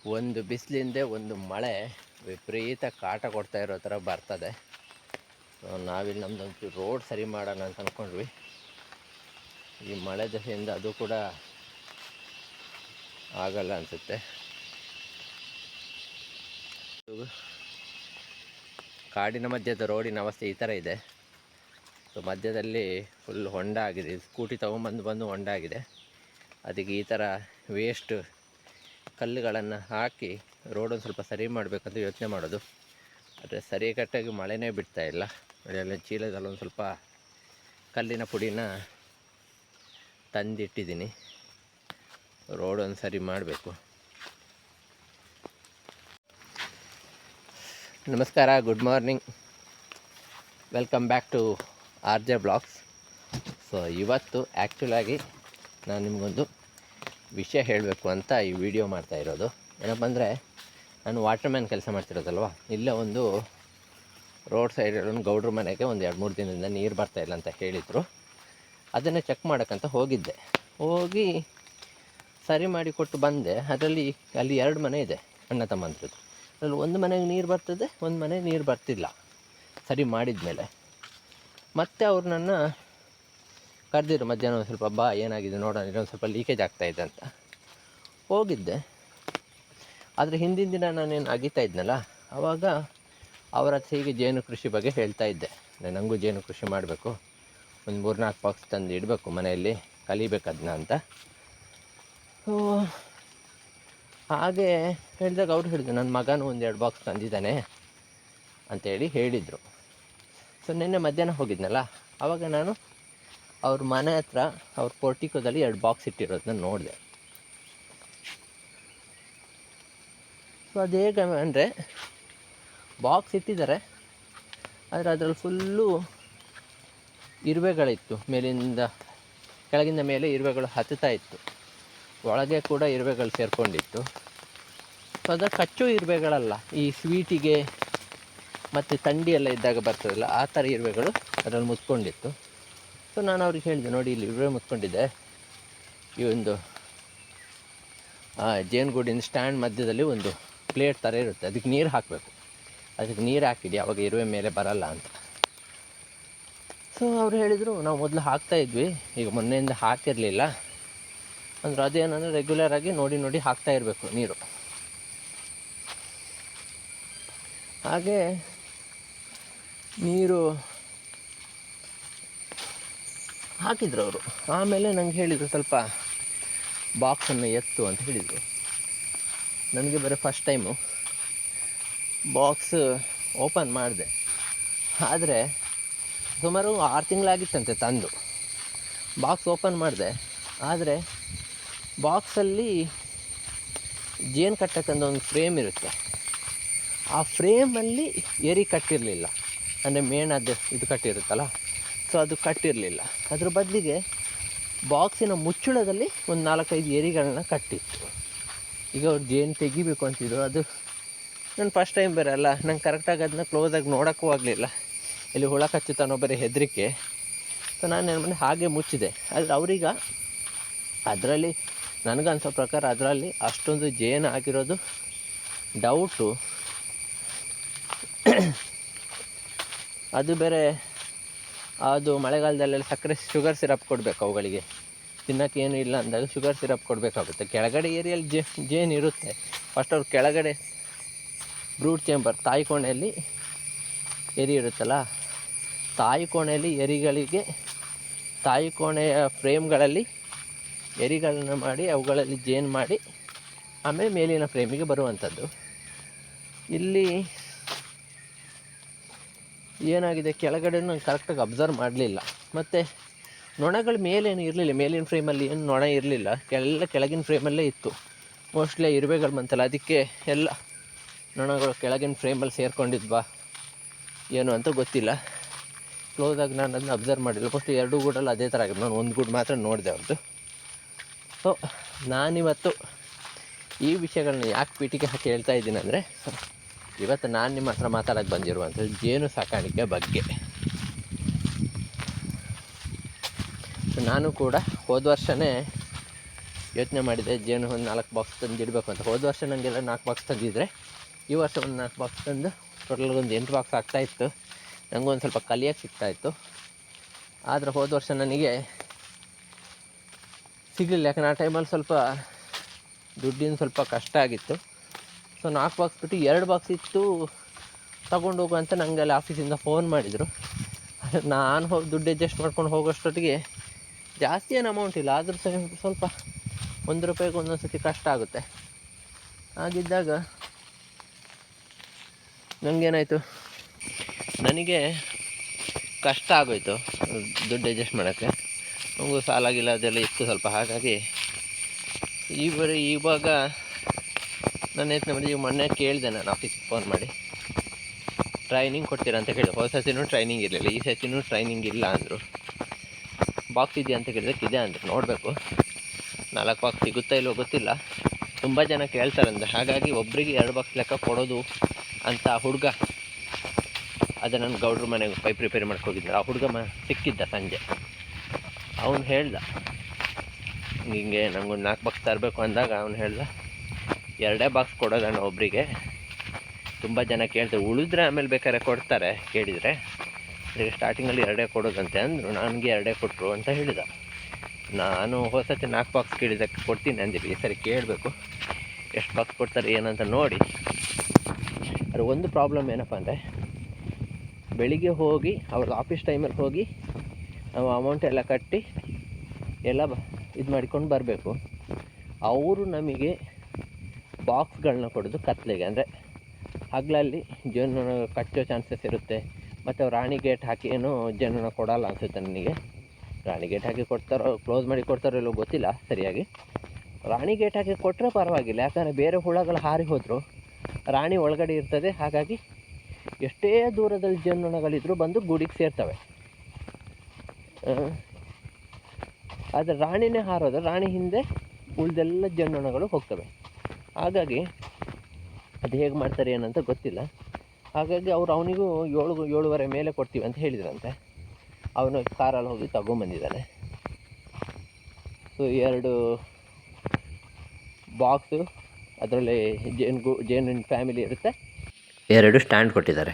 ಒಂದು ಬಿಸಿಲಿಂದೆ ಒಂದು ಮಳೆ ವಿಪರೀತ ಕಾಟ ಕೊಡ್ತಾ ಇರೋ ಥರ ಬರ್ತದೆ. ನಾವಿಲ್ಲಿ ನಮ್ಮದೊಂದು ರೋಡ್ ಸರಿ ಮಾಡೋಣ ಅಂತ ಅಂದ್ಕೊಂಡ್ವಿ. ಈ ಮಳೆ ದಶೆಯಿಂದ ಅದು ಕೂಡ ಆಗಲ್ಲ ಅನಿಸುತ್ತೆ. ಕಾಡಿನ ಮಧ್ಯದ ರೋಡಿನ ಅವಸ್ಥೆ ಈ ಥರ ಇದೆ. ಸೊ ಮಧ್ಯದಲ್ಲಿ ಫುಲ್ ಹೊಂಡ ಆಗಿದೆ. ಸ್ಕೂಟಿ ತೊಗೊಂಬಂದು ಹೊಂಡ ಆಗಿದೆ. ಅದಕ್ಕೆ ಈ ಥರ ವೇಸ್ಟ್ ಕಲ್ಲುಗಳನ್ನು ಹಾಕಿ ರೋಡನ್ನು ಸ್ವಲ್ಪ ಸರಿ ಮಾಡಬೇಕಂತ ಯೋಚನೆ ಮಾಡೋದು. ಆದರೆ ಸರಿಕಟ್ಟಾಗಿ ಮಳೆನೇ ಬಿಡ್ತಾ ಇಲ್ಲ. ಮಳೆಯಲ್ಲಿ ಚೀಲದಲ್ಲಿ ಒಂದು ಸ್ವಲ್ಪ ಕಲ್ಲಿನ ಪುಡಿನ ತಂದಿಟ್ಟಿದ್ದೀನಿ. ರೋಡನ್ನು ಸರಿ ಮಾಡಬೇಕು. ನಮಸ್ಕಾರ, good morning, welcome back to RJ blogs. So ಇವತ್ತು ಆ್ಯಕ್ಚುಲಾಗಿ ನಾನು ನಿಮಗೊಂದು ವಿಷಯ ಹೇಳಬೇಕು ಅಂತ ಈ ವಿಡಿಯೋ ಮಾಡ್ತಾಯಿರೋದು. ಏನಪ್ಪ ಅಂದರೆ, ನಾನು ವಾಟರ್ಮ್ಯಾನ್ ಕೆಲಸ ಮಾಡ್ತಿರೋದಲ್ವ, ಇಲ್ಲೇ ಒಂದು ರೋಡ್ ಸೈಡಲ್ಲಿ ಒಂದು ಗೌಡ್ರ ಮನೆಗೆ ಒಂದು 2-3 ದಿನದಿಂದ ನೀರು ಬರ್ತಾಯಿಲ್ಲ ಅಂತ ಹೇಳಿದರು. ಅದನ್ನೇ ಚೆಕ್ ಮಾಡೋಕ್ಕಂತ ಹೋಗಿ ಸರಿ ಮಾಡಿ ಕೊಟ್ಟು ಬಂದೆ. ಅಲ್ಲಿ 2 ಮನೆ ಇದೆ, ಅಣ್ಣ ತಮ್ಮಂದ್ರದ್ದು. ಅದರಲ್ಲಿ ಒಂದು ಮನೆಗೆ ನೀರು ಬರ್ತದೆ, ಒಂದು ಮನೆಗೆ ನೀರು ಬರ್ತಿಲ್ಲ ಸರಿ ಮಾಡಿದ ಮೇಲೆ. ಮತ್ತೆ ಅವ್ರು ನನ್ನ ಕರೆದಿದ್ರು ಮಧ್ಯಾಹ್ನ, ಒಂದು ಸ್ವಲ್ಪ ಬಾ, ಏನಾಗಿದೆ ನೋಡೋಣ, ಇನ್ನೊಂದು ಸ್ವಲ್ಪ ಲೀಕೇಜ್ ಆಗ್ತಾಯಿದೆ ಅಂತ. ಹೋಗಿದ್ದೆ. ಆದರೆ ಹಿಂದಿನ ದಿನ ನಾನೇನು ಅಗಿತಾ ಇದ್ನಲ್ಲ, ಆವಾಗ ಅವರ ಹತ್ರ ಹೀಗೆ ಜೇನು ಕೃಷಿ ಬಗ್ಗೆ ಹೇಳ್ತಾ ಇದ್ದೆ. ನನಗೂ ಜೇನು ಕೃಷಿ ಮಾಡಬೇಕು, ಒಂದು 3-4 ಬಾಕ್ಸ್ ತಂದು ಇಡಬೇಕು ಮನೆಯಲ್ಲಿ, ಕಲಿಬೇಕದನ್ನ ಅಂತ. ಹಾಗೆ ಹೇಳಿದಾಗ ಅವ್ರು ಹೇಳಿದ್ರು, ನನ್ನ ಮಗನೂ 1-2 ಬಾಕ್ಸ್ ತಂದಿದ್ದಾನೆ ಅಂತೇಳಿ ಹೇಳಿದರು. ಸೊ ನಿನ್ನೆ ಮಧ್ಯಾಹ್ನ ಹೋಗಿದ್ನಲ್ಲ, ಆವಾಗ ನಾನು ಅವ್ರ ಮನೆ ಹತ್ರ ಅವ್ರ ಪೋರ್ಟಿಕೋದಲ್ಲಿ 2 ಬಾಕ್ಸ್ ಇಟ್ಟಿರೋದನ್ನ ನೋಡಿದೆ. ಸೊ ಅದು ಹೇಗೆ ಅಂದರೆ, ಬಾಕ್ಸ್ ಇಟ್ಟಿದ್ದಾರೆ, ಆದರೆ ಅದರಲ್ಲಿ ಫುಲ್ಲು ಇರುವೆಗಳಿತ್ತು. ಕೆಳಗಿಂದ ಮೇಲೆ ಇರುವೆಗಳು ಹತ್ತುತ್ತಾ ಇತ್ತು. ಒಳಗೆ ಕೂಡ ಇರುವೆಗಳು ಸೇರಿಕೊಂಡಿತ್ತು. ಸೊ ಅದು ಕಚ್ಚೋ ಇರುವೆಗಳಲ್ಲ, ಈ ಸ್ವೀಟಿಗೆ ಮತ್ತು ಥಂಡಿ ಎಲ್ಲ ಇದ್ದಾಗ ಬರ್ತದಲ್ಲ, ಆ ಥರ ಇರುವೆಗಳು ಅದರಲ್ಲಿ ಮುತ್ಕೊಂಡಿತ್ತು. ಸೊ ನಾನು ಅವ್ರಿಗೆ ಹೇಳಿದೆ, ನೋಡಿ ಇಲ್ಲಿ ಇರುವೆ ಮುತ್ಕೊಂಡಿದ್ದೆ, ಈ ಒಂದು ಜೇನುಗೂಡಿನ ಸ್ಟ್ಯಾಂಡ್ ಮಧ್ಯದಲ್ಲಿ ಒಂದು ಪ್ಲೇಟ್ ಥರ ಇರುತ್ತೆ, ಅದಕ್ಕೆ ನೀರು ಹಾಕಬೇಕು, ಅದಕ್ಕೆ ನೀರು ಹಾಕಿಡಿ, ಆವಾಗ ಇರುವೆ ಮೇಲೆ ಬರಲ್ಲ ಅಂತ. ಸೊ ಅವ್ರು ಹೇಳಿದರು, ನಾವು ಮೊದಲು ಹಾಕ್ತಾಯಿದ್ವಿ, ಈಗ ಮೊನ್ನೆಯಿಂದ ಹಾಕಿರಲಿಲ್ಲ ಅಂದ್ರೆ. ಅದೇನಂದರೆ ರೆಗ್ಯುಲರಾಗಿ ನೋಡಿ ಹಾಕ್ತಾ ಇರಬೇಕು ನೀರು. ಹಾಗೆ ನೀರು ಹಾಕಿದ್ರು ಅವರು. ಆಮೇಲೆ ನಂಗೆ ಹೇಳಿದರು, ಸ್ವಲ್ಪ ಬಾಕ್ಸನ್ನು ಎತ್ತು ಅಂತ ಹೇಳಿದರು. ನನಗೆ ಬರೀ ಫಸ್ಟ್ ಟೈಮು ಬಾಕ್ಸ್ ಓಪನ್ ಮಾಡಿದೆ. ಆದರೆ ಸುಮಾರು 6 ತಿಂಗಳಾಗಿತ್ತಂತೆ ತಂದು. ಬಾಕ್ಸ್ ಓಪನ್ ಮಾಡಿದೆ, ಆದರೆ ಬಾಕ್ಸಲ್ಲಿ ಜೇನು ಕಟ್ಟಕ್ಕಂತ ಒಂದು ಫ್ರೇಮ್ ಇರುತ್ತೆ. ಆ ಫ್ರೇಮಲ್ಲಿ ಎರಿ ಕಟ್ಟಿರಲಿಲ್ಲ, ಅಂದರೆ ಮೇಣದ್ದು ಇದು ಕಟ್ಟಿರುತ್ತಲ್ಲ, ಸೊ ಅದು ಕಟ್ಟಿರಲಿಲ್ಲ. ಅದ್ರ ಬದಲಿಗೆ ಬಾಕ್ಸಿನ ಮುಚ್ಚಳದಲ್ಲಿ ಒಂದು 4-5 ಎರಿಗಳನ್ನ ಕಟ್ಟಿತ್ತು. ಈಗ ಅವ್ರು ಜೇನು ತೆಗಿಬೇಕು ಅಂತಿದ್ರು. ಅದು ನಾನು ಫಸ್ಟ್ ಟೈಮ್ ಬೇರೆ ಅಲ್ಲ, ನಂಗೆ ಕರೆಕ್ಟಾಗಿ ಅದನ್ನ ಕ್ಲೋಸಾಗಿ ನೋಡೋಕ್ಕೂ ಆಗಲಿಲ್ಲ, ಇಲ್ಲಿ ಹುಳ ಕಚ್ಚುತ್ತಾನೋ ಬರೀ ಹೆದರಿಕೆ. ಸೊ ನಾನು ಏನು ಮಾಡಿ ಹಾಗೆ ಮುಚ್ಚಿದೆ. ಆದರೆ ಅವ್ರೀಗ ಅದರಲ್ಲಿ ನನಗನ್ಸೋ ಪ್ರಕಾರ ಅದರಲ್ಲಿ ಅಷ್ಟೊಂದು ಜೇನು ಆಗಿರೋದು ಡೌಟು. ಅದು ಬೇರೆ, ಅದು ಮಳೆಗಾಲದಲ್ಲೆಲ್ಲ ಶುಗರ್ ಸಿರಪ್ ಕೊಡಬೇಕು ಅವುಗಳಿಗೆ, ತಿನ್ನೋಕ್ಕೆ ಏನು ಇಲ್ಲ ಅಂದಾಗ ಶುಗರ್ ಸಿರಪ್ ಕೊಡಬೇಕಾಗುತ್ತೆ. ಕೆಳಗಡೆ ಏರಿಯಲ್ಲಿ ಜೇನು ಇರುತ್ತೆ. ಫಸ್ಟ್ ಅವ್ರು ಕೆಳಗಡೆ ಬ್ರೂಡ್ ಚೇಂಬರ್, ತಾಯಿ ಕೋಣೆಯಲ್ಲಿ ಎರಿ ಇರುತ್ತಲ್ಲ, ತಾಯಿ ಕೋಣೆಯಲ್ಲಿ ಎರಿಗಳಿಗೆ, ತಾಯಿ ಕೋಣೆಯ ಫ್ರೇಮ್ಗಳಲ್ಲಿ ಎರಿಗಳನ್ನ ಮಾಡಿ ಅವುಗಳಲ್ಲಿ ಜೇನು ಮಾಡಿ ಆಮೇಲೆ ಮೇಲಿನ ಫ್ರೇಮಿಗೆ ಬರುವಂಥದ್ದು. ಇಲ್ಲಿ ಏನಾಗಿದೆ, ಕೆಳಗಡೆ ನಾನು ಕರೆಕ್ಟಾಗಿ ಅಬ್ಸರ್ವ್ ಮಾಡಲಿಲ್ಲ. ಮತ್ತು ನೊಣಗಳ ಮೇಲೇನು ಇರಲಿಲ್ಲ, ಮೇಲಿನ ಫ್ರೇಮಲ್ಲಿ ಏನು ನೊಣ ಇರಲಿಲ್ಲ, ಕೆಳಗಿನ ಫ್ರೇಮಲ್ಲೇ ಇತ್ತು. ಮೋಸ್ಟ್ಲಿ ಇರುವೆಗಳು ಬಂತಲ್ಲ, ಅದಕ್ಕೆ ಎಲ್ಲ ನೊಣಗಳು ಕೆಳಗಿನ ಫ್ರೇಮಲ್ಲಿ ಸೇರ್ಕೊಂಡಿದ್ವಾ ಏನು ಅಂತ ಗೊತ್ತಿಲ್ಲ. ಕ್ಲೋಸಾಗಿ ನಾನು ಅದನ್ನ ಅಬ್ಸರ್ವ್ ಮಾಡಿಲ್ಲ. ಫಸ್ಟ್ 2 ಗೂಡಲ್ಲಿ ಅದೇ ಥರ ಆಗಿದೆ, ನಾನು 1 ಗೂಡು ಮಾತ್ರ ನೋಡಿದೆ ಅವ್ರದ್ದು. ಸೊ ನಾನಿವತ್ತು ಈ ವಿಷಯಗಳನ್ನ ಯಾಕೆ ಪೀಠಿಗೆ ಹಾಕಿ ಹೇಳ್ತಾ ಇದ್ದೀನಿ ಅಂದರೆ, ಇವತ್ತು ನಾನು ನಿಮ್ಮ ಹತ್ರ ಮಾತಾಡೋಕ್ಕೆ ಬಂದಿರುವಂಥದ್ದು ಜೇನು ಸಾಕಾಣಿಕೆ ಬಗ್ಗೆ. ನಾನು ಕೂಡ ಹೋದ ವರ್ಷವೇ ಯೋಚನೆ ಮಾಡಿದೆ ಜೇನು ಒಂದು 4 ಬಾಕ್ಸ್ ತಂದಿಡಬೇಕು ಅಂತ. ಹೋದ ವರ್ಷ ನನಗೆಲ್ಲ 4 ಬಾಕ್ಸ್ ತಂದಿದ್ದರೆ ಈ ವರ್ಷ ಒಂದು 4 ಬಾಕ್ಸ್ ತಂದು ಟೋಟಲ್ ಒಂದು 8 ಬಾಕ್ಸ್ ಆಗ್ತಾಯಿತ್ತು. ನನಗೊಂದು ಸ್ವಲ್ಪ ಕಲಿಯೋಕ್ಕೆ ಸಿಗ್ತಾಯಿತ್ತು. ಆದರೆ ಹೋದ ವರ್ಷ ನನಗೆ ಸಿಗಲಿಲ್ಲ, ಯಾಕಂದರೆ ಆ ಟೈಮಲ್ಲಿ ಸ್ವಲ್ಪ ದುಡ್ಡಿನ ಸ್ವಲ್ಪ ಕಷ್ಟ ಆಗಿತ್ತು. ಸೊ 4 ಬಾಕ್ಸ್ ಬಿಟ್ಟು 2 ಬಾಕ್ಸ್ ಇತ್ತು ತಗೊಂಡು ಹೋಗು ಅಂತ ನನಗೆ ಅಲ್ಲಿ ಆಫೀಸಿಂದ ಫೋನ್ ಮಾಡಿದರು. ನಾನು ಹೋಗಿ ದುಡ್ಡು ಅಡ್ಜಸ್ಟ್ ಮಾಡ್ಕೊಂಡು ಹೋಗೋಷ್ಟೊತ್ತಿಗೆ ಜಾಸ್ತಿ ಏನು ಅಮೌಂಟ್ ಇಲ್ಲ, ಆದರೂ ಸಹ ಸ್ವಲ್ಪ ₹1 ಒಂದೊಂದು ಸರ್ತಿ ಕಷ್ಟ ಆಗುತ್ತೆ. ಹಾಗಿದ್ದಾಗ ನನಗೇನಾಯಿತು, ನನಗೆ ಕಷ್ಟ ಆಗೋಯ್ತು ದುಡ್ಡು ಅಡ್ಜಸ್ಟ್ ಮಾಡೋಕ್ಕೆ. ನನಗೂ ಸಾಲಾಗಿಲ್ಲ ಅದೆಲ್ಲ ಇತ್ತು ಸ್ವಲ್ಪ. ಹಾಗಾಗಿ ಇವಾಗ ನಾನು ಯತ್ನ ಮಾಡಿದೆ. ಮೊನ್ನೆ ಕೇಳಿದೆ ನಾನು ಆಫೀಸಿಗೆ ಫೋನ್ ಮಾಡಿ, ಟ್ರೈನಿಂಗ್ ಕೊಡ್ತೀರಾ ಅಂತ ಕೇಳಿದೆ. ಹೋದ ಸರ್ತಿನೂ ಟ್ರೈನಿಂಗ್ ಇರಲಿಲ್ಲ, ಈ ಸರ್ತಿನೂ ಟ್ರೈನಿಂಗ್ ಇಲ್ಲ ಅಂದರು. ಬಾಕ್ಸ್ ಇದೆಯಾ ಅಂತ ಕೇಳಿದಕ್ಕೆ ಇದೆ ಅಂದರು. ನೋಡಬೇಕು 4 ಬಾಕ್ಸ್ ಸಿಗುತ್ತಾ ಇಲ್ಲವೋ ಗೊತ್ತಿಲ್ಲ. ತುಂಬ ಜನ ಕೇಳ್ತಾರಂತೆ. ಹಾಗಾಗಿ ಒಬ್ಬರಿಗೆ 2 ಬಾಕ್ಸ್ ಲೆಕ್ಕ ಕೊಡೋದು ಅಂತ ಹುಡುಗ, ಅದು ನನ್ನ ಗೌಡ್ರ ಮನೆಗೆ ಪೈಪ್ ರಿಪೇರಿ ಮಾಡ್ಕೋಗಿದ್ದರು. ಆ ಹುಡುಗ ಸಿಕ್ಕಿದ್ದ ಸಂಜೆ. ಅವನು ಹೇಳ್ದ ಹಿಂಗೆ ನಂಗೊಂದು 4 ಬಾಕ್ಸ್ ತರಬೇಕು ಅಂದಾಗ ಅವನು ಹೇಳ್ದ 2 ಬಾಕ್ಸ್ ಕೊಡೋದಣ್ಣ ಒಬ್ಬರಿಗೆ, ತುಂಬ ಜನ ಕೇಳ್ತಾರೆ, ಉಳಿದ್ರೆ ಆಮೇಲೆ ಬೇಕಾದ್ರೆ ಕೊಡ್ತಾರೆ ಕೇಳಿದರೆ, ಈಗ ಸ್ಟಾರ್ಟಿಂಗಲ್ಲಿ 2 ಕೊಡೋದಂತೆ ಅಂದರು. ನನಗೆ 2 ಕೊಟ್ಟರು ಅಂತ ಹೇಳಿದ. ನಾನು ಹೋದ ಸತಿ 4 ಬಾಕ್ಸ್ ಕೇಳಿದ್ದಕ್ಕೆ ಕೊಡ್ತೀನಿ ಅಂದಿಲ್ಲ. ಈ ಸರಿ ಕೇಳಬೇಕು ಎಷ್ಟು ಬಾಕ್ಸ್ ಕೊಡ್ತಾರೆ ಏನಂತ ನೋಡಿ. ಅದು ಒಂದು ಪ್ರಾಬ್ಲಮ್ ಏನಪ್ಪ ಅಂದರೆ, ಬೆಳಿಗ್ಗೆ ಹೋಗಿ ಅವ್ರದ್ದು ಆಫೀಸ್ ಟೈಮಲ್ಲಿ ಹೋಗಿ ನಾವು ಅಮೌಂಟ್ ಎಲ್ಲ ಕಟ್ಟಿ ಎಲ್ಲ ಇದು ಮಾಡಿಕೊಂಡು ಬರಬೇಕು. ಅವರು ನಮಗೆ ಬಾಕ್ಸ್ಗಳನ್ನ ಕೊಡೋದು ಕತ್ಲೆಗೆ, ಅಂದರೆ ಹಗಲಲ್ಲಿ ಜೇನು ಕಚ್ಚೋ ಚಾನ್ಸಸ್ ಇರುತ್ತೆ. ಮತ್ತು ಅವ್ರು ರಾಣಿ ಗೇಟ್ ಹಾಕಿ ಏನೋ ಜೇನನ್ನ ಕೊಡೋಲ್ಲ ಅನಿಸುತ್ತೆ ನನಗೆ. ರಾಣಿ ಗೇಟ್ ಹಾಕಿ ಕೊಡ್ತಾರೋ ಕ್ಲೋಸ್ ಮಾಡಿ ಕೊಡ್ತಾರೋ ಇಲ್ಲೋ ಗೊತ್ತಿಲ್ಲ ಸರಿಯಾಗಿ. ರಾಣಿ ಗೇಟ್ ಹಾಕಿ ಕೊಟ್ಟರೆ ಪರವಾಗಿಲ್ಲ, ಯಾಕಂದರೆ ಬೇರೆ ಹುಳಗಳು ಹಾರಿ ಹೋದರೂ ರಾಣಿ ಒಳಗಡೆ ಇರ್ತದೆ. ಹಾಗಾಗಿ ಎಷ್ಟೇ ದೂರದಲ್ಲಿ ಜೇನುನೊಣಗಳಿದ್ರೂ ಬಂದು ಗೂಡಿಗೆ ಸೇರ್ತವೆ. ಆದರೆ ರಾಣಿನೇ ಹಾರೋದು, ರಾಣಿ ಹಿಂದೆ ಉಳಿದೆಲ್ಲ ಜೇನುನೊಣಗಳು ಹೋಗ್ತವೆ. ಹಾಗಾಗಿ ಅದು ಹೇಗೆ ಮಾಡ್ತಾರೆ ಏನಂತ ಗೊತ್ತಿಲ್ಲ. ಹಾಗಾಗಿ ಅವನಿಗೂ 7-7.5 ಮೇಲೆ ಕೊಡ್ತೀವಿ ಅಂತ ಹೇಳಿದ್ರಂತೆ. ಅವನು ಕಾರಲ್ಲಿ ಹೋಗಿ ತಗೊಂಬಂದಿದ್ದಾನೆ. ಸೊ 2 ಬಾಕ್ಸು, ಅದರಲ್ಲಿ ಜೇನಿನ ಫ್ಯಾಮಿಲಿ ಇರುತ್ತೆ, 2 ಸ್ಟ್ಯಾಂಡ್ ಕೊಟ್ಟಿದ್ದಾರೆ.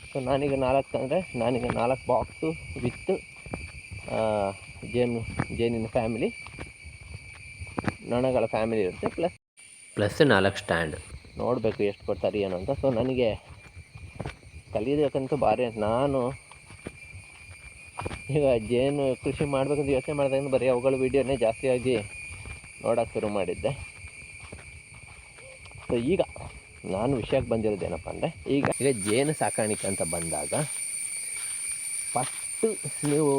ಸೊ ನಾನೀಗ 4 ತಂದರೆ ನಾನೀಗ 4 ಬಾಕ್ಸು ವಿತ್ ಜೇನಿನ ಫ್ಯಾಮಿಲಿ, ನೊಣಗಳ ಫ್ಯಾಮಿಲಿ ಇರುತ್ತೆ, ಪ್ಲಸ್ 4 ಸ್ಟ್ಯಾಂಡ್. ನೋಡಬೇಕು ಎಷ್ಟು ಕೊಡ್ತಾರೆ ಏನು ಅಂತ. ಸೊ ನನಗೆ ಕಲಿಯೋದಕ್ಕಂತೂ ಭಾರಿ, ನಾನು ಈಗ ಜೇನು ಕೃಷಿ ಮಾಡಬೇಕಂತ ಯೋಚನೆ ಮಾಡಿದಾಗ ಬರೀ ಅವುಗಳ ವೀಡಿಯೋನೇ ಜಾಸ್ತಿಯಾಗಿ ನೋಡೋಕ್ಕೆ ಶುರು ಮಾಡಿದ್ದೆ. ಸೊ ಈಗ ನಾನು ವಿಷಯಕ್ಕೆ ಬಂದಿರೋದೇನಪ್ಪ ಅಂದರೆ, ಈಗ ಜೇನು ಸಾಕಾಣಿಕೆ ಅಂತ ಬಂದಾಗ ಫಸ್ಟು ನೀವು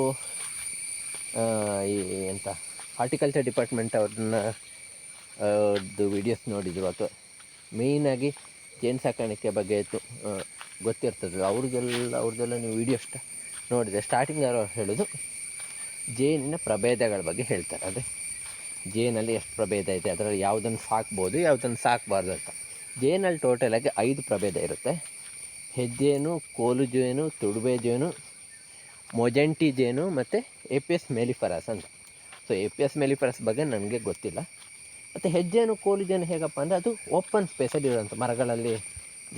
ಈ ಎಂಥ ಹಾರ್ಟಿಕಲ್ಚರ್ ಡಿಪಾರ್ಟ್ಮೆಂಟ್ ಅವ್ರದ್ದು ವೀಡಿಯೋಸ್ ನೋಡಿದ್ರು, ಅಥವಾ ಮೇಯ್ನಾಗಿ ಜೇನು ಸಾಕಾಣಿಕೆ ಬಗ್ಗೆ ಗೊತ್ತಿರ್ತದೆ ಅವ್ರದ್ದೆಲ್ಲ ನೀವು ವೀಡಿಯೋಸ್ ನೋಡಿದೆ. ಸ್ಟಾರ್ಟಿಂಗ್ ಅವರು ಹೇಳೋದು ಜೇನಿನ ಪ್ರಭೇದಗಳ ಬಗ್ಗೆ ಹೇಳ್ತಾರೆ. ಅದೇ ಜೇನಲ್ಲಿ ಎಷ್ಟು ಪ್ರಭೇದ ಇದೆ, ಅದರಲ್ಲಿ ಯಾವುದನ್ನು ಸಾಕ್ಬೋದು ಯಾವುದನ್ನು ಸಾಕಬಾರ್ದು ಅಂತ. ಜೇನಲ್ಲಿ ಟೋಟಲಾಗಿ 5 ಪ್ರಭೇದ ಇರುತ್ತೆ. ಹೆಜ್ಜೇನು, ಕೋಲು ಜೇನು, ತುಡುಬೆ ಜೇನು, ಮೊಜೆಂಟಿ ಜೇನು ಮತ್ತು ಎಪಿಯಸ್ ಮೆಲಿಫರಸ್ ಅಂತ. ಸೊ ಎಪಿಯಸ್ ಮೆಲಿಫರಸ್ ಬಗ್ಗೆ ನನಗೆ ಗೊತ್ತಿಲ್ಲ. ಮತ್ತು ಹೆಜ್ಜೇನು, ಕೋಲು ಜೇನು ಹೇಗಪ್ಪ ಅಂದರೆ, ಅದು ಓಪನ್ ಸ್ಪೇಸಲ್ಲಿ ಇರೋಂಥ ಮರಗಳಲ್ಲಿ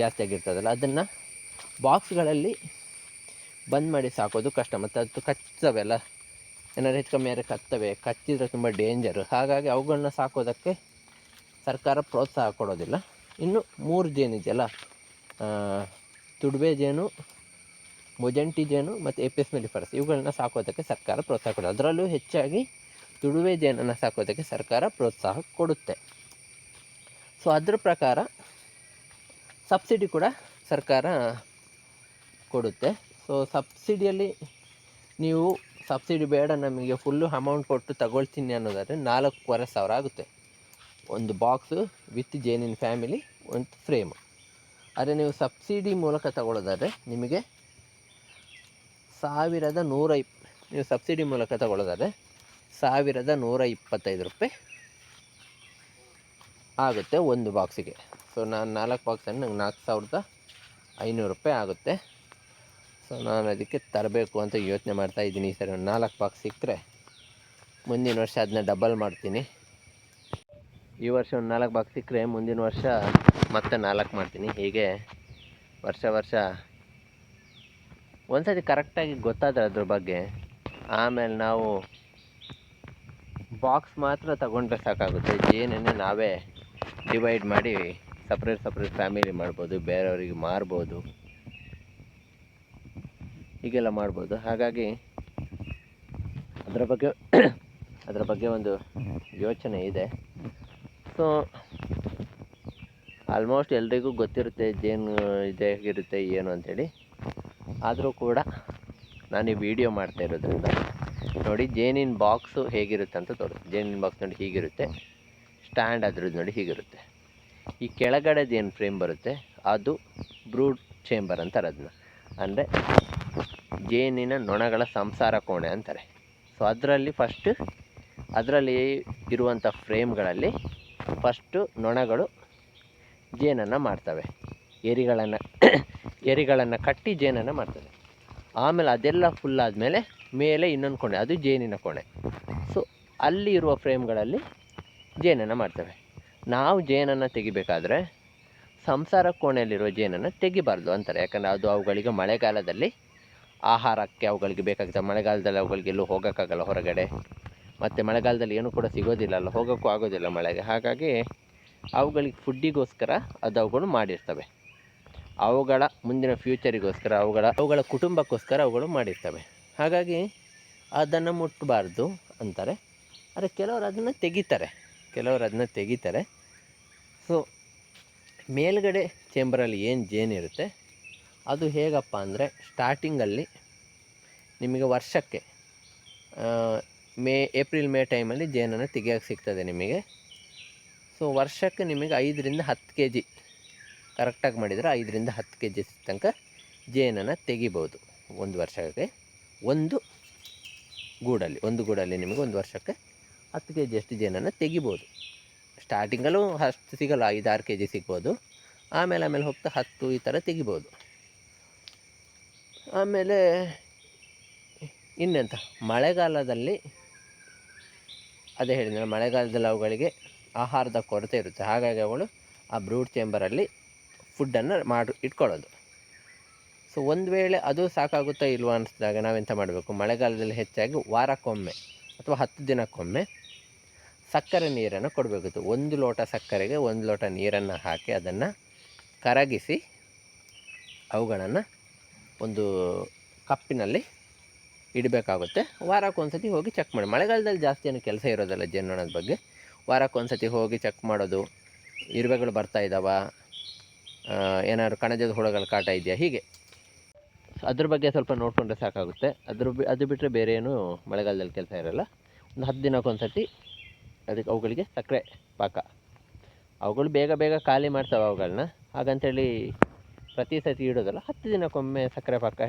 ಜಾಸ್ತಿ ಆಗಿರ್ತದಲ್ಲ, ಅದನ್ನು ಬಾಕ್ಸ್ಗಳಲ್ಲಿ ಬಂದ್ ಮಾಡಿ ಸಾಕೋದು ಕಷ್ಟ. ಮತ್ತು ಅದು ಕಚ್ತವೆಲ್ಲ, ಏನಾದ್ರು ಹೆಚ್ಚು ಕಮ್ಮಿ ಆದರೆ ಕಚ್ಚಿದ್ರೆ ತುಂಬ ಡೇಂಜರು. ಹಾಗಾಗಿ ಅವುಗಳನ್ನ ಸಾಕೋದಕ್ಕೆ ಸರ್ಕಾರ ಪ್ರೋತ್ಸಾಹ ಕೊಡೋದಿಲ್ಲ. ಇನ್ನು 3 ಜೇನಿದೆಯಲ್ಲ, ತುಡುಬೆ ಜೇನು, ಮೊಜೆಂಟಿ ಜೇನು ಮತ್ತು ಎಪಿಯಸ್ ಮೆಲಿಫರಸ್, ಇವುಗಳನ್ನ ಸಾಕೋದಕ್ಕೆ ಸರ್ಕಾರ ಪ್ರೋತ್ಸಾಹ ಕೊಡೋದು. ಅದರಲ್ಲೂ ಹೆಚ್ಚಾಗಿ ತುಡುಬೆ ಜೇನನ್ನು ಸಾಕೋದಕ್ಕೆ ಸರ್ಕಾರ ಪ್ರೋತ್ಸಾಹ ಕೊಡುತ್ತೆ. ಸೊ ಅದ್ರ ಪ್ರಕಾರ ಸಬ್ಸಿಡಿ ಕೂಡ ಸರ್ಕಾರ ಕೊಡುತ್ತೆ. ಸೊ ಸಬ್ಸಿಡಿಯಲ್ಲಿ ನೀವು ಸಬ್ಸಿಡಿ ಬೇಡ ನಮಗೆ ಫುಲ್ಲು ಅಮೌಂಟ್ ಕೊಟ್ಟು ತಗೊಳ್ತೀನಿ ಅನ್ನೋದಾದರೆ 4,500 ಆಗುತ್ತೆ ಒಂದು ಬಾಕ್ಸು ವಿತ್ ಜೇನಿನ ಫ್ಯಾಮಿಲಿ, ಒಂದು ಫ್ರೇಮು. ಆದರೆ ನೀವು ಸಬ್ಸಿಡಿ ಮೂಲಕ ತಗೊಳ್ಳೋದಾದರೆ ನಿಮಗೆ 1,120, ನೀವು ಸಬ್ಸಿಡಿ ಮೂಲಕ ತಗೊಳ್ಳೋದಾದರೆ 1,125 ರೂಪಾಯಿ ಆಗುತ್ತೆ ಒಂದು ಬಾಕ್ಸಿಗೆ. ಸೊ ನಾನು 4 ಬಾಕ್ಸನ್ನು ನಂಗೆ 4,500 ರೂಪಾಯಿ ಆಗುತ್ತೆ. ಸೊ ನಾನು ಅದಕ್ಕೆ ತರಬೇಕು ಅಂತ ಯೋಚನೆ ಮಾಡ್ತಾಯಿದ್ದೀನಿ. ಈ ಸರಿ ಒಂದು 4 ಬಾಕ್ಸ್ ಸಿಕ್ಕರೆ ಮುಂದಿನ ವರ್ಷ ಅದನ್ನ ಡಬಲ್ ಮಾಡ್ತೀನಿ. ಈ ವರ್ಷ ಒಂದು 4 ಬಾಕ್ಸ್ ಸಿಕ್ಕರೆ ಮುಂದಿನ ವರ್ಷ ಮತ್ತೆ 4 ಮಾಡ್ತೀನಿ. ಹೀಗೆ ವರ್ಷ ಒಂದು ಸತಿ ಕರೆಕ್ಟಾಗಿ ಗೊತ್ತಾದರೆ ಅದ್ರ ಬಗ್ಗೆ, ಆಮೇಲೆ ನಾವು ಬಾಕ್ಸ್ ಮಾತ್ರ ತಗೊಂಡ್ರೆ ಸಾಕಾಗುತ್ತೆ. ಜೇನನ್ನೇ ನಾವೇ ಡಿವೈಡ್ ಮಾಡಿ ಸಪ್ರೇಟ್ ಫ್ಯಾಮಿಲಿ ಮಾಡ್ಬೋದು, ಬೇರೆಯವರಿಗೆ ಮಾರ್ಬೋದು, ಹೀಗೆಲ್ಲ ಮಾಡ್ಬೋದು. ಹಾಗಾಗಿ ಅದರ ಬಗ್ಗೆ ಒಂದು ಯೋಚನೆ ಇದೆ. ಸೊ ಆಲ್ಮೋಸ್ಟ್ ಎಲ್ರಿಗೂ ಗೊತ್ತಿರುತ್ತೆ ಜೇನು ಇದು ಹೇಗಿರುತ್ತೆ ಏನು ಅಂಥೇಳಿ. ಆದರೂ ಕೂಡ ನಾನು ಈ ವಿಡಿಯೋ ಮಾಡ್ತಾ ಇರೋದ್ರಿಂದ ನೋಡಿ ಜೇನಿನ ಬಾಕ್ಸು ಹೇಗಿರುತ್ತೆ ಅಂತ ತೋರಿಸ್ತೀನಿ. ಜೇನಿನ ಬಾಕ್ಸ್ ನೋಡಿ ಹೀಗಿರುತ್ತೆ, ಸ್ಟ್ಯಾಂಡ್ ಅದ್ರದ್ದು ನೋಡಿ ಹೀಗಿರುತ್ತೆ. ಈ ಕೆಳಗಡೆದು ಏನು ಫ್ರೇಮ್ ಬರುತ್ತೆ ಅದು ಬ್ರೂಡ್ ಚೇಂಬರ್ ಅಂತಾರೆ ಅದನ್ನ, ಅಂದರೆ ಜೇನಿನ ನೊಣಗಳ ಸಂಸಾರ ಕೋಣೆ ಅಂತಾರೆ. ಸೊ ಅದರಲ್ಲಿ ಇರುವಂಥ ಫ್ರೇಮ್ಗಳಲ್ಲಿ ಫಸ್ಟು ನೊಣಗಳು ಜೇನನ್ನು ಮಾಡ್ತವೆ, ಎರಿಗಳನ್ನು ಕಟ್ಟಿ ಜೇನನ್ನು ಮಾಡ್ತವೆ. ಆಮೇಲೆ ಅದೆಲ್ಲ ಫುಲ್ ಆದಮೇಲೆ ಮೇಲೆ ಇನ್ನೊಂದು ಕೋಣೆ, ಅದು ಜೇನಿನ ಕೋಣೆ. ಸೊ ಅಲ್ಲಿ ಇರುವ ಫ್ರೇಮ್ಗಳಲ್ಲಿ ಜೇನನ್ನು ಮಾಡ್ತವೆ. ನಾವು ಜೇನನ್ನು ತೆಗಿಬೇಕಾದ್ರೆ ಸಂಸಾರ ಕೋಣೆಯಲ್ಲಿರುವ ಜೇನನ್ನು ತೆಗಿಬಾರ್ದು ಅಂತಾರೆ. ಯಾಕಂದರೆ ಅದು ಅವುಗಳಿಗೆ ಮಳೆಗಾಲದಲ್ಲಿ ಆಹಾರಕ್ಕೆ ಅವುಗಳಿಗೆ ಬೇಕಾಗುತ್ತೆ. ಮಳೆಗಾಲದಲ್ಲಿ ಅವುಗಳಿಗೆ ಎಲ್ಲೂ ಹೋಗೋಕ್ಕಾಗಲ್ಲ ಹೊರಗಡೆ, ಮತ್ತು ಮಳೆಗಾಲದಲ್ಲಿ ಏನೂ ಕೂಡ ಸಿಗೋದಿಲ್ಲ, ಹೋಗೋಕ್ಕೂ ಆಗೋದಿಲ್ಲ ಮಳೆಗೆ. ಹಾಗಾಗಿ ಅವುಗಳಿಗೆ ಫುಡ್ಡಿಗೋಸ್ಕರ ಅದು ಅವುಗಳು ಮಾಡಿರ್ತವೆ, ಅವುಗಳ ಮುಂದಿನ ಫ್ಯೂಚರಿಗೋಸ್ಕರ, ಅವುಗಳ ಕುಟುಂಬಕ್ಕೋಸ್ಕರ ಅವುಗಳು ಮಾಡಿರ್ತವೆ. ಹಾಗಾಗಿ ಅದನ್ನು ಮುಟ್ಟಬಾರ್ದು ಅಂತಾರೆ. ಆದರೆ ಕೆಲವರು ಅದನ್ನು ತೆಗಿತಾರೆ. ಸೊ ಮೇಲ್ಗಡೆ ಚೇಂಬರಲ್ಲಿ ಏನು ಜೇನಿರುತ್ತೆ ಅದು ಹೇಗಪ್ಪ ಅಂದರೆ, ಸ್ಟಾರ್ಟಿಂಗಲ್ಲಿ ನಿಮಗೆ ವರ್ಷಕ್ಕೆ ಏಪ್ರಿಲ್ ಮೇ ಟೈಮಲ್ಲಿ ಜೇನನ್ನು ತೆಗಿಯೋಕ್ಕೆ ಸಿಗ್ತದೆ ನಿಮಗೆ. ಸೊ ವರ್ಷಕ್ಕೆ ನಿಮಗೆ 5ರಿಂದ 10 kg ಕರೆಕ್ಟಾಗಿ ಮಾಡಿದರೆ 5ರಿಂದ 10 kg ತನಕ ಜೇನನ್ನು ತೆಗಿಬೋದು ಒಂದು ವರ್ಷಕ್ಕೆ. ಒಂದು ಗೂಡಲ್ಲಿ ನಿಮಗೆ ಒಂದು ವರ್ಷಕ್ಕೆ 10 kg ಅಷ್ಟು ಜೇನನ್ನು ತೆಗಿಬೋದು. ಸ್ಟಾರ್ಟಿಂಗಲ್ಲೂ ಅಷ್ಟು ಸಿಗೋಲ್ಲ, 5-6 kg ಸಿಗ್ಬೋದು. ಆಮೇಲೆ ಹೋಗ್ತಾ 10 ಈ ಥರ ತೆಗಿಬೋದು. ಆಮೇಲೆ ಇನ್ನೆಂತ, ಮಳೆಗಾಲದಲ್ಲಿ ಅದೇ ಹೇಳಿದ್ರೆ ಮಳೆಗಾಲದಲ್ಲಿ ಅವುಗಳಿಗೆ ಆಹಾರದ ಕೊರತೆ ಇರುತ್ತೆ. ಹಾಗಾಗಿ ಅವುಗಳು ಆ ಬ್ರೂಡ್ ಚೇಂಬರಲ್ಲಿ ಫುಡ್ಡನ್ನು ಇಟ್ಕೊಳ್ಳೋದು. ಸೊ ಒಂದು ವೇಳೆ ಅದು ಸಾಕಾಗುತ್ತಾ ಇಲ್ವಾ ಅನಿಸಿದಾಗ ನಾವೆಂತ ಮಾಡಬೇಕು, ಮಳೆಗಾಲದಲ್ಲಿ ಹೆಚ್ಚಾಗಿ ವಾರಕ್ಕೊಮ್ಮೆ ಅಥವಾ 10 ದಿನಕ್ಕೊಮ್ಮೆ ಸಕ್ಕರೆ ನೀರನ್ನು ಕೊಡಬೇಕಿತ್ತು. 1 ಲೋಟ ಸಕ್ಕರೆಗೆ 1 ಲೋಟ ನೀರನ್ನು ಹಾಕಿ ಅದನ್ನು ಕರಗಿಸಿ ಅವುಗಳನ್ನು ಒಂದು ಕಪ್ಪಿನಲ್ಲಿ ಇಡಬೇಕಾಗುತ್ತೆ. ವಾರಕ್ಕೊಂದ್ಸತಿ ಹೋಗಿ ಚೆಕ್ ಮಾಡಿ. ಮಳೆಗಾಲದಲ್ಲಿ ಜಾಸ್ತಿ ಏನು ಕೆಲಸ ಇರೋದಿಲ್ಲ ಜೇನುನೊಣದ ಬಗ್ಗೆ. ವಾರಕ್ಕೊಂದ್ಸತಿ ಹೋಗಿ ಚೆಕ್ ಮಾಡೋದು, ಇರುವೆಗಳು ಬರ್ತಾ ಇದ್ದಾವ, ಏನಾದ್ರು ಕಣಜದ ಹುಳಗಳ ಕಾಟ ಇದೆಯಾ, ಹೀಗೆ ಅದ್ರ ಬಗ್ಗೆ ಸ್ವಲ್ಪ ನೋಡಿಕೊಂಡ್ರೆ ಸಾಕಾಗುತ್ತೆ. ಅದು ಬಿಟ್ಟರೆ ಬೇರೆ ಏನು ಮಳೆಗಾಲದಲ್ಲಿ ಕೆಲಸ ಇರೋಲ್ಲ. ಒಂದು 10 ದಿನಕ್ಕೊಂದ್ಸತಿ ಅವುಗಳಿಗೆ ಸಕ್ಕರೆ ಪಾಕ, ಅವುಗಳು ಬೇಗ ಖಾಲಿ ಮಾಡ್ತಾವೆ ಅವುಗಳನ್ನ. ಹಾಗಂತೇಳಿ ಪ್ರತಿ ಸತಿ ಇಡೋದಲ್ಲ, 10 ದಿನಕ್ಕೊಮ್ಮೆ ಸಕ್ಕರೆ ಪಾಕ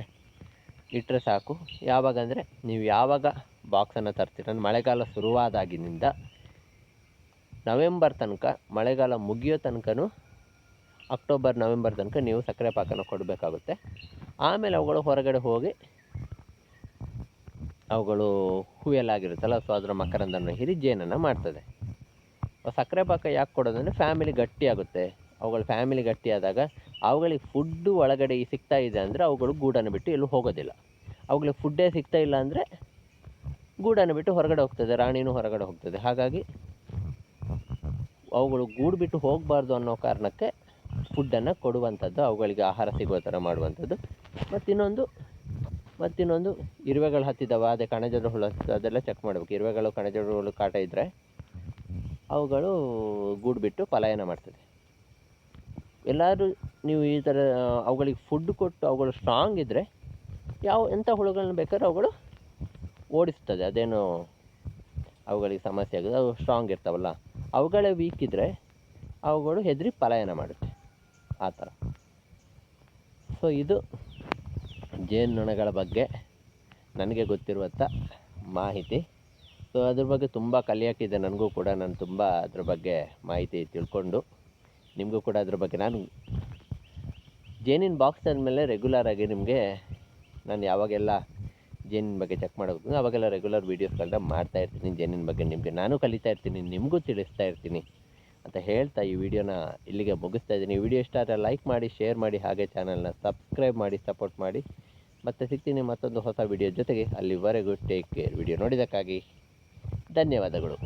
ಇಟ್ಟರೆ ಸಾಕು. ಯಾವಾಗಂದರೆ ನೀವು ಯಾವಾಗ ಬಾಕ್ಸನ್ನು ತರ್ತೀರ, ಮಳೆಗಾಲ ಶುರುವಾದಾಗಿನಿಂದ ನವೆಂಬರ್ ತನಕ, ಮಳೆಗಾಲ ಮುಗಿಯೋ ತನಕನೂ ಅಕ್ಟೋಬರ್ ನವೆಂಬರ್ ತನಕ ನೀವು ಸಕ್ಕರೆ ಪಾಕನ ಕೊಡಬೇಕಾಗುತ್ತೆ. ಆಮೇಲೆ ಅವುಗಳು ಹೊರಗಡೆ ಹೋಗಿ ಅವುಗಳು ಹೂವೆಲ್ಲಾಗಿರುತ್ತಲ್ಲ, ಸೊ ಅದರ ಮಕರಂದನ್ನು ಹೀರಿ ಜೇನನ್ನು ಮಾಡ್ತದೆ. ಸಕ್ಕರೆ ಪಾಕ ಯಾಕೆ ಕೊಡೋದಂದರೆ ಫ್ಯಾಮಿಲಿ ಗಟ್ಟಿಯಾಗುತ್ತೆ. ಅವುಗಳ ಫ್ಯಾಮಿಲಿ ಗಟ್ಟಿಯಾದಾಗ ಅವುಗಳಿಗೆ ಫುಡ್ಡು ಒಳಗಡೆ ಸಿಗ್ತಾ ಇದೆ ಅಂದರೆ ಅವುಗಳು ಗೂಡನ್ನು ಬಿಟ್ಟು ಎಲ್ಲೂ ಹೋಗೋದಿಲ್ಲ. ಅವುಗಳಿಗೆ ಫುಡ್ಡೇ ಸಿಗ್ತಾ ಇಲ್ಲ ಅಂದರೆ ಗೂಡನ್ನು ಬಿಟ್ಟು ಹೊರಗಡೆ ಹೋಗ್ತದೆ, ರಾಣಿನೂ ಹೊರಗಡೆ ಹೋಗ್ತದೆ. ಹಾಗಾಗಿ ಅವುಗಳು ಗೂಡು ಬಿಟ್ಟು ಹೋಗಬಾರ್ದು ಅನ್ನೋ ಕಾರಣಕ್ಕೆ ಫುಡ್ಡನ್ನು ಕೊಡುವಂಥದ್ದು, ಅವುಗಳಿಗೆ ಆಹಾರ ಸಿಗುವ ಥರ ಮಾಡುವಂಥದ್ದು. ಮತ್ತಿನ್ನೊಂದು ಇರುವೆಗಳು ಹತ್ತಿದವ, ಅದೇ ಕಣಜದ ಹುಳು ಅದೆಲ್ಲ ಚೆಕ್ ಮಾಡಬೇಕು. ಇರುವೆಗಳು ಕಣಜದ ಹುಳು ಕಾಟ ಇದ್ದರೆ ಅವುಗಳು ಗೂಡು ಬಿಟ್ಟು ಪಲಾಯನ ಮಾಡ್ತದೆ. ಎಲ್ಲರೂ ನೀವು ಈ ಥರ ಅವುಗಳಿಗೆ ಫುಡ್ ಕೊಟ್ಟು ಅವುಗಳು ಸ್ಟ್ರಾಂಗ್ ಇದ್ದರೆ ಎಂಥ ಹುಳುಗಳನ್ನ ಬೇಕಾದ್ರೆ ಅವುಗಳು ಓಡಿಸ್ತದೆ. ಅದೇನು ಅವುಗಳಿಗೆ ಸಮಸ್ಯೆ ಆಗೋದು, ಅವು ಸ್ಟ್ರಾಂಗ್ ಇರ್ತಾವಲ್ಲ. ಅವುಗಳೇ ವೀಕ್ ಇದ್ದರೆ ಅವುಗಳು ಹೆದರಿ ಪಲಾಯನ ಮಾಡುತ್ತೆ, ಆ ಥರ. ಸೊ ಇದು ಜೇನುನೊಣಗಳ ಬಗ್ಗೆ ನನಗೆ ಗೊತ್ತಿರುವಂಥ ಮಾಹಿತಿ. ಸೊ ಅದ್ರ ಬಗ್ಗೆ ತುಂಬ ಕಲಿಯೋಕ್ಕಿದೆ ನನಗೂ ಕೂಡ. ನಾನು ತುಂಬ ಅದ್ರ ಬಗ್ಗೆ ಮಾಹಿತಿ ತಿಳ್ಕೊಂಡು ನಿಮಗೂ ಕೂಡ ಅದ್ರ ಬಗ್ಗೆ, ನಾನು ಜೇನಿನ ಬಾಕ್ಸ್ ಅಂದಮೇಲೆ ರೆಗ್ಯುಲರಾಗಿ ನಿಮಗೆ ನಾನು ಯಾವಾಗೆಲ್ಲ ಜೇನಿನ ಬಗ್ಗೆ ಚೆಕ್ ಮಾಡೋದು ಅವಾಗೆಲ್ಲ ರೆಗ್ಯುಲರ್ ವೀಡಿಯೋಸ್ಗಳನ್ನ ಮಾಡ್ತಾಯಿರ್ತೀನಿ. ಜೇನಿನ ಬಗ್ಗೆ ನಿಮಗೆ ನಾನು ಕಲಿತಾ ಇರ್ತೀನಿ, ನಿಮಗೂ ತಿಳಿಸ್ತಾ ಇರ್ತೀನಿ. ಅಂತ ಹೇಳ್ತಾ ಈ ವಿಡಿಯೋನ ಇಲ್ಲಿಗೆ ಮುಗಿಸ್ತಾ ಇದ್ದೀನಿ. ಈ ವಿಡಿಯೋ ಇಷ್ಟ ಆದರೆ ಲೈಕ್ ಮಾಡಿ, ಶೇರ್ ಮಾಡಿ, ಹಾಗೆ ಚಾನಲ್ನ ಸಬ್ಸ್ಕ್ರೈಬ್ ಮಾಡಿ, ಸಪೋರ್ಟ್ ಮಾಡಿ. ಮತ್ತೆ ಸಿಗ್ತೀನಿ ಮತ್ತೊಂದು ಹೊಸ ವಿಡಿಯೋ ಜೊತೆಗೆ. ಅಲ್ಲಿವರೆಗೂ ಟೇಕ್ ಕೇರ್. ವಿಡಿಯೋ ನೋಡಿದ್ದಕ್ಕಾಗಿ ಧನ್ಯವಾದಗಳು.